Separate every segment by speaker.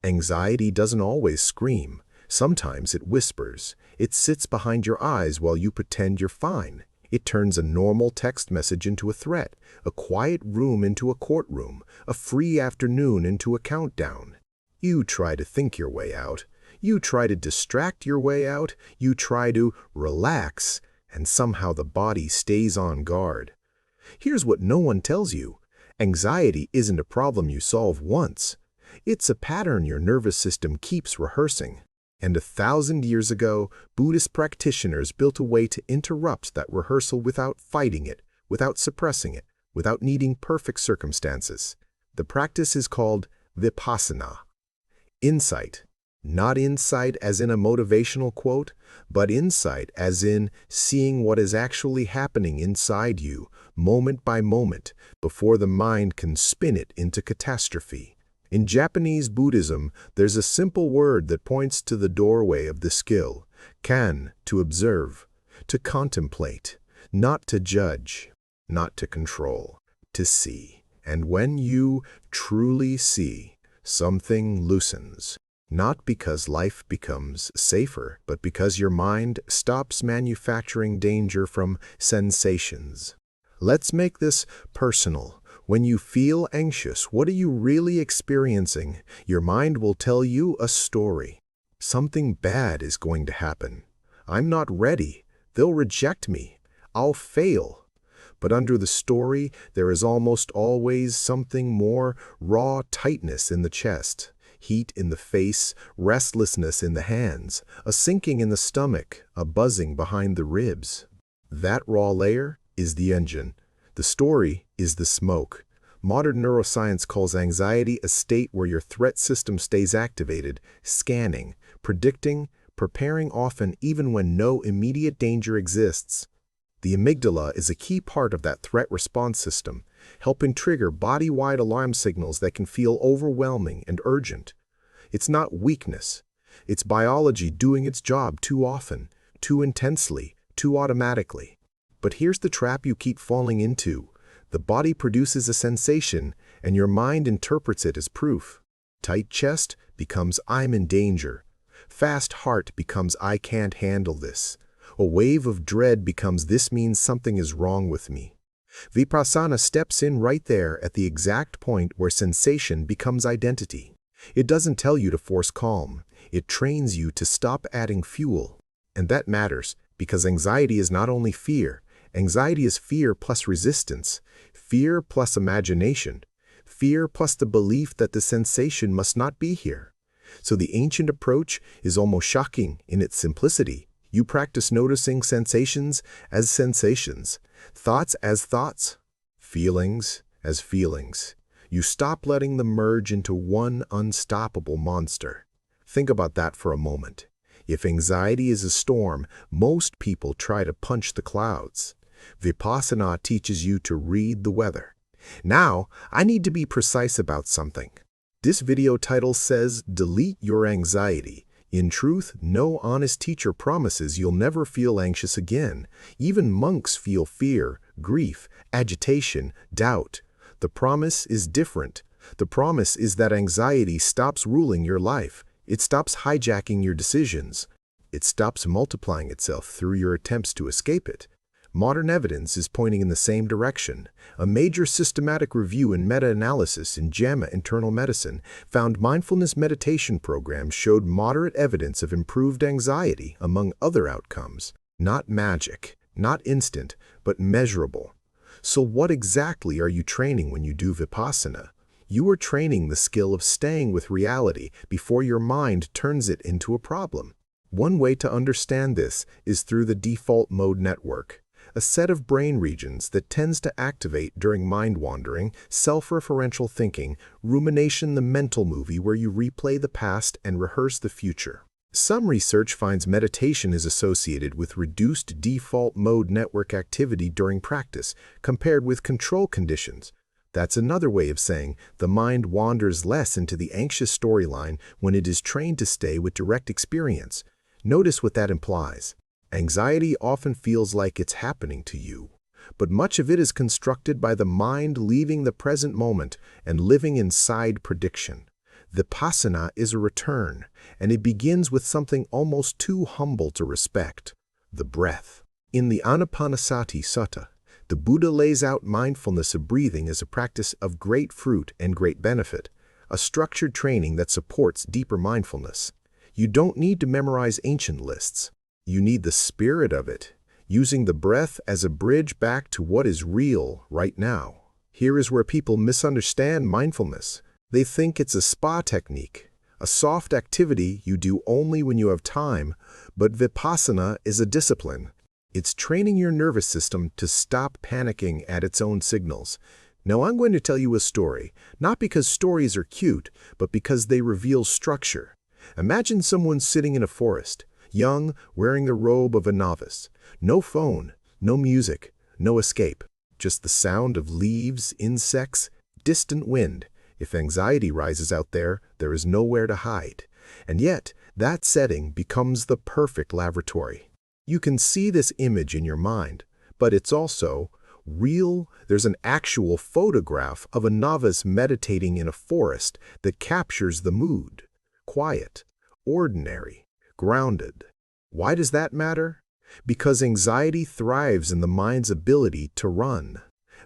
Speaker 1: Anxiety doesn't always scream. Sometimes it whispers. It sits behind your eyes while you pretend you're fine. It turns a normal text message into a threat, a quiet room into a courtroom, a free afternoon into a countdown. You try to think your way out. You try to distract your way out. You try to relax, and somehow the body stays on guard. Here's what no one tells you. Anxiety isn't a problem you solve once. It's a pattern your nervous system keeps rehearsing. And 1,000 years ago, Buddhist practitioners built a way to interrupt that rehearsal without fighting it, without suppressing it, without needing perfect circumstances. The practice is called Vipassana. Insight. Not insight as in a motivational quote, but insight as in seeing what is actually happening inside you, moment by moment, before the mind can spin it into catastrophe. In Japanese Buddhism, there's a simple word that points to the doorway of the skill. Kan, to observe, to contemplate, not to judge, not to control, to see. And when you truly see, something loosens. Not because life becomes safer, but because your mind stops manufacturing danger from sensations. Let's make this personal. When you feel anxious, what are you really experiencing? Your mind will tell you a story. Something bad is going to happen. I'm not ready. They'll reject me. I'll fail. But under the story, there is almost always something more: raw tightness in the chest, heat in the face, restlessness in the hands, a sinking in the stomach, a buzzing behind the ribs. That raw layer is the engine. The story is the smoke. Modern neuroscience calls anxiety a state where your threat system stays activated, scanning, predicting, preparing, often even when no immediate danger exists. The amygdala is a key part of that threat response system, helping trigger body-wide alarm signals that can feel overwhelming and urgent. It's not weakness. It's biology doing its job too often, too intensely, too automatically. But here's the trap you keep falling into. The body produces a sensation, and your mind interprets it as proof. Tight chest becomes "I'm in danger." Fast heart becomes "I can't handle this." A wave of dread becomes "this means something is wrong with me." Vipassana steps in right there at the exact point where sensation becomes identity. It doesn't tell you to force calm. It trains you to stop adding fuel. And that matters, because anxiety is not only fear. Anxiety is fear plus resistance, fear plus imagination, fear plus the belief that the sensation must not be here. So the ancient approach is almost shocking in its simplicity. You practice noticing sensations as sensations, thoughts as thoughts, feelings as feelings. You stop letting them merge into one unstoppable monster. Think about that for a moment. If anxiety is a storm, most people try to punch the clouds. Vipassana teaches you to read the weather. Now, I need to be precise about something. This video title says, "Delete your anxiety." In truth, no honest teacher promises you'll never feel anxious again. Even monks feel fear, grief, agitation, doubt. The promise is different. The promise is that anxiety stops ruling your life. It stops hijacking your decisions. It stops multiplying itself through your attempts to escape it. Modern evidence is pointing in the same direction. A major systematic review and meta-analysis in JAMA Internal Medicine found mindfulness meditation programs showed moderate evidence of improved anxiety, among other outcomes. Not magic, not instant, but measurable. So what exactly are you training when you do Vipassana? You are training the skill of staying with reality before your mind turns it into a problem. One way to understand this is through the default mode network, a set of brain regions that tends to activate during mind-wandering, self-referential thinking, rumination, the mental movie where you replay the past and rehearse the future. Some research finds meditation is associated with reduced default mode network activity during practice compared with control conditions. That's another way of saying the mind wanders less into the anxious storyline when it is trained to stay with direct experience. Notice what that implies. Anxiety often feels like it's happening to you, but much of it is constructed by the mind leaving the present moment and living inside prediction. Vipassana is a return, and it begins with something almost too humble to respect: the breath. In the Anapanasati Sutta, the Buddha lays out mindfulness of breathing as a practice of great fruit and great benefit, a structured training that supports deeper mindfulness. You don't need to memorize ancient lists. You need the spirit of it, using the breath as a bridge back to what is real right now. Here is where people misunderstand mindfulness. They think it's a spa technique, a soft activity you do only when you have time, but Vipassana is a discipline. It's training your nervous system to stop panicking at its own signals. Now I'm going to tell you a story, not because stories are cute, but because they reveal structure. Imagine someone sitting in a forest, young, wearing the robe of a novice. No phone, no music, no escape. Just the sound of leaves, insects, distant wind. If anxiety rises out there, there is nowhere to hide. And yet, that setting becomes the perfect laboratory. You can see this image in your mind, but it's also real. There's an actual photograph of a novice meditating in a forest that captures the mood. Quiet, ordinary, grounded. Why does that matter? Because anxiety thrives in the mind's ability to run.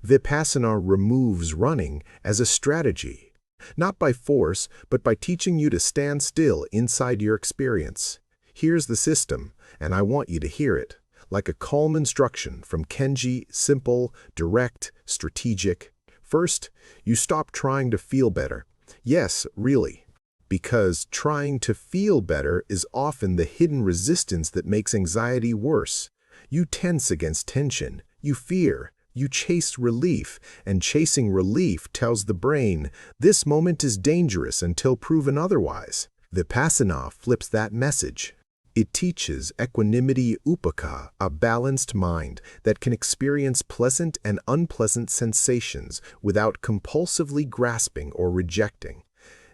Speaker 1: Vipassana removes running as a strategy, not by force, but by teaching you to stand still inside your experience. Here's the system, and I want you to hear it, like a calm instruction from Kenji, simple, direct, strategic. First, you stop trying to feel better. Yes, really. Because trying to feel better is often the hidden resistance that makes anxiety worse. You tense against tension, you fear, you chase relief, and chasing relief tells the brain, this moment is dangerous until proven otherwise. Vipassana flips that message. It teaches equanimity, upekkha, a balanced mind that can experience pleasant and unpleasant sensations without compulsively grasping or rejecting.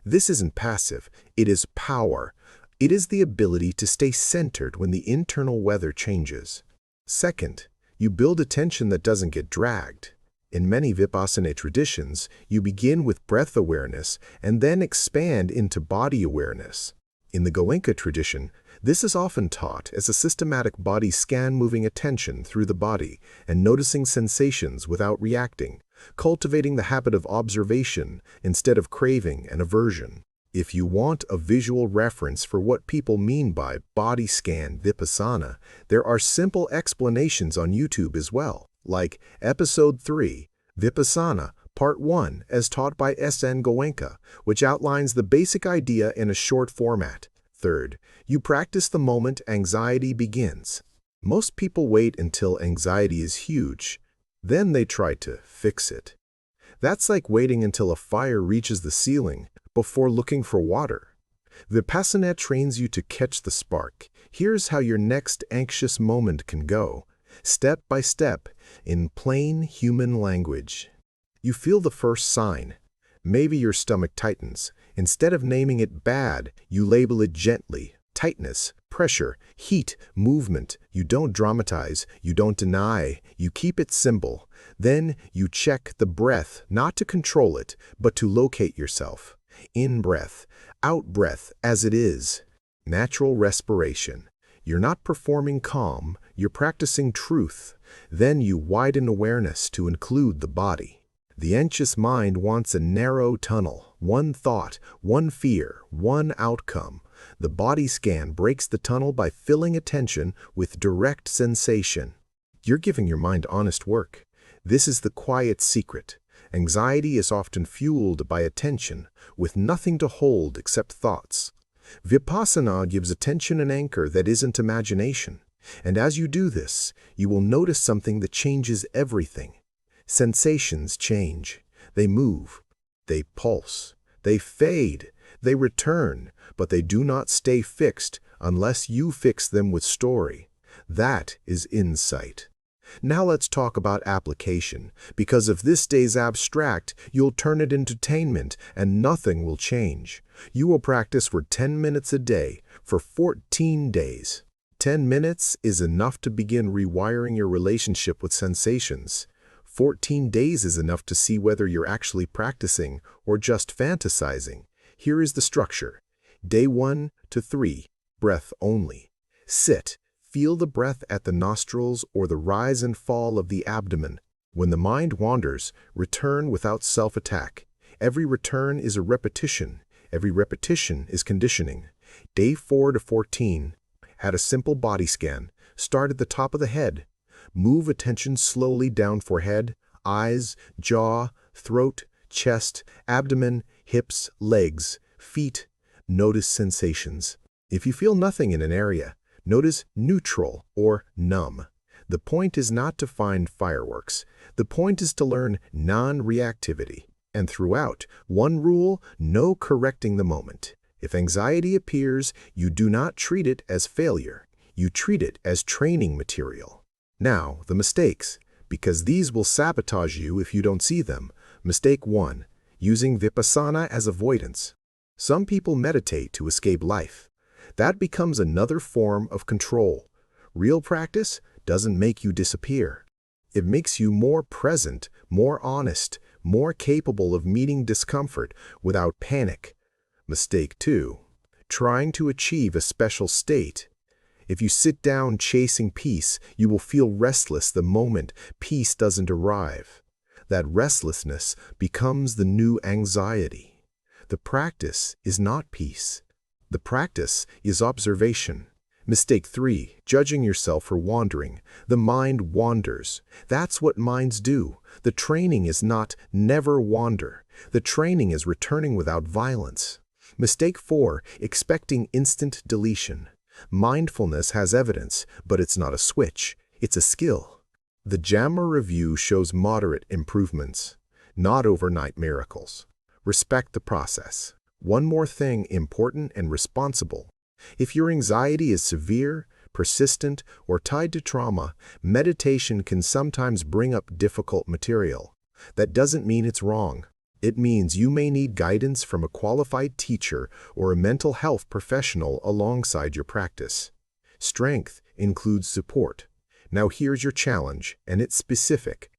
Speaker 1: This isn't passive, it is power. It is the ability to stay centered when the internal weather changes. Second, you build attention that doesn't get dragged. In many Vipassana traditions, you begin with breath awareness and then expand into body awareness. In the Goenka tradition, this is often taught as a systematic body scan, moving attention through the body and noticing sensations without reacting, cultivating the habit of observation instead of craving and aversion. If you want a visual reference for what people mean by body scan Vipassana, there are simple explanations on YouTube as well, like Episode 3, Vipassana, Part 1, as taught by S.N. Goenka, which outlines the basic idea in a short format. Third, you practice the moment anxiety begins. Most people wait until anxiety is huge. Then they try to fix it. That's like waiting until a fire reaches the ceiling before looking for water. Vipassana trains you to catch the spark. Here's how your next anxious moment can go, step by step, in plain human language. You feel the first sign. Maybe your stomach tightens. Instead of naming it bad, you label it gently. Tightness, pressure, heat, movement. You don't dramatize, you don't deny, you keep it simple. Then you check the breath, not to control it, but to locate yourself. In-breath, out-breath as it is. Natural respiration. You're not performing calm, you're practicing truth. Then you widen awareness to include the body. The anxious mind wants a narrow tunnel, one thought, one fear, one outcome. The body scan breaks the tunnel by filling attention with direct sensation. You're giving your mind honest work. This is the quiet secret. Anxiety is often fueled by attention, with nothing to hold except thoughts. Vipassana gives attention an anchor that isn't imagination. And as you do this, you will notice something that changes everything. Sensations change. They move. They pulse. They fade. They return, but they do not stay fixed unless you fix them with story. That is insight. Now let's talk about application, because if this stays abstract, you'll turn it into attainment and nothing will change. You will practice for 10 minutes a day for 14 days. 10 minutes is enough to begin rewiring your relationship with sensations. 14 days is enough to see whether you're actually practicing or just fantasizing. Here is the structure. Day 1 to 3, breath only. Sit. Feel the breath at the nostrils or the rise and fall of the abdomen. When the mind wanders, return without self-attack. Every return is a repetition. Every repetition is conditioning. Day 4 to 14. Had a simple body scan. Start at the top of the head. Move attention slowly down forehead, eyes, jaw, throat, chest, abdomen, hips, legs, feet. Notice sensations. If you feel nothing in an area, notice neutral or numb. The point is not to find fireworks. The point is to learn non-reactivity. And throughout, one rule, no correcting the moment. If anxiety appears, you do not treat it as failure. You treat it as training material. Now, the mistakes, because these will sabotage you if you don't see them. Mistake 1, using Vipassana as avoidance. Some people meditate to escape life. That becomes another form of control. Real practice doesn't make you disappear. It makes you more present, more honest, more capable of meeting discomfort without panic. Mistake 2, trying to achieve a special state. If you sit down chasing peace, you will feel restless the moment peace doesn't arrive. That restlessness becomes the new anxiety. The practice is not peace. The practice is observation. Mistake 3, judging yourself for wandering. The mind wanders. That's what minds do. The training is not never wander. The training is returning without violence. Mistake 4, expecting instant deletion. Mindfulness has evidence, but it's not a switch. It's a skill. The JAMA review shows moderate improvements, not overnight miracles. Respect the process. One more thing, important and responsible. If your anxiety is severe, persistent, or tied to trauma, meditation can sometimes bring up difficult material. That doesn't mean it's wrong. It means you may need guidance from a qualified teacher or a mental health professional alongside your practice. Strength includes support. Now here's your challenge, and it's specific.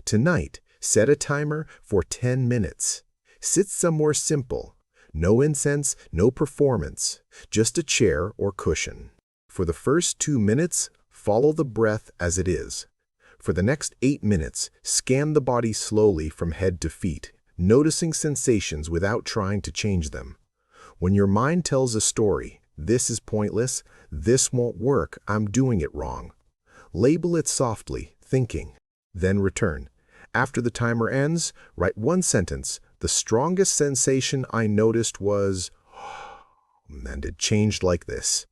Speaker 1: Tonight, set a timer for 10 minutes. Sit somewhere simple. No incense, no performance, just a chair or cushion. For the first 2 minutes, follow the breath as it is. For the next 8 minutes, scan the body slowly from head to feet, noticing sensations without trying to change them. When your mind tells a story, this is pointless, this won't work, I'm doing it wrong. Label it softly, thinking. Then return. After the timer ends, write one sentence. The strongest sensation I noticed was, and it changed like this.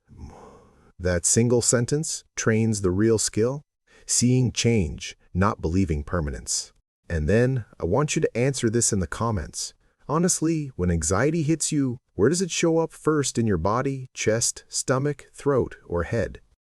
Speaker 1: That single sentence trains the real skill, seeing change, not believing permanence. And then I want you to answer this in the comments. Honestly, when anxiety hits you, where does it show up first in your body, chest, stomach, throat, or head?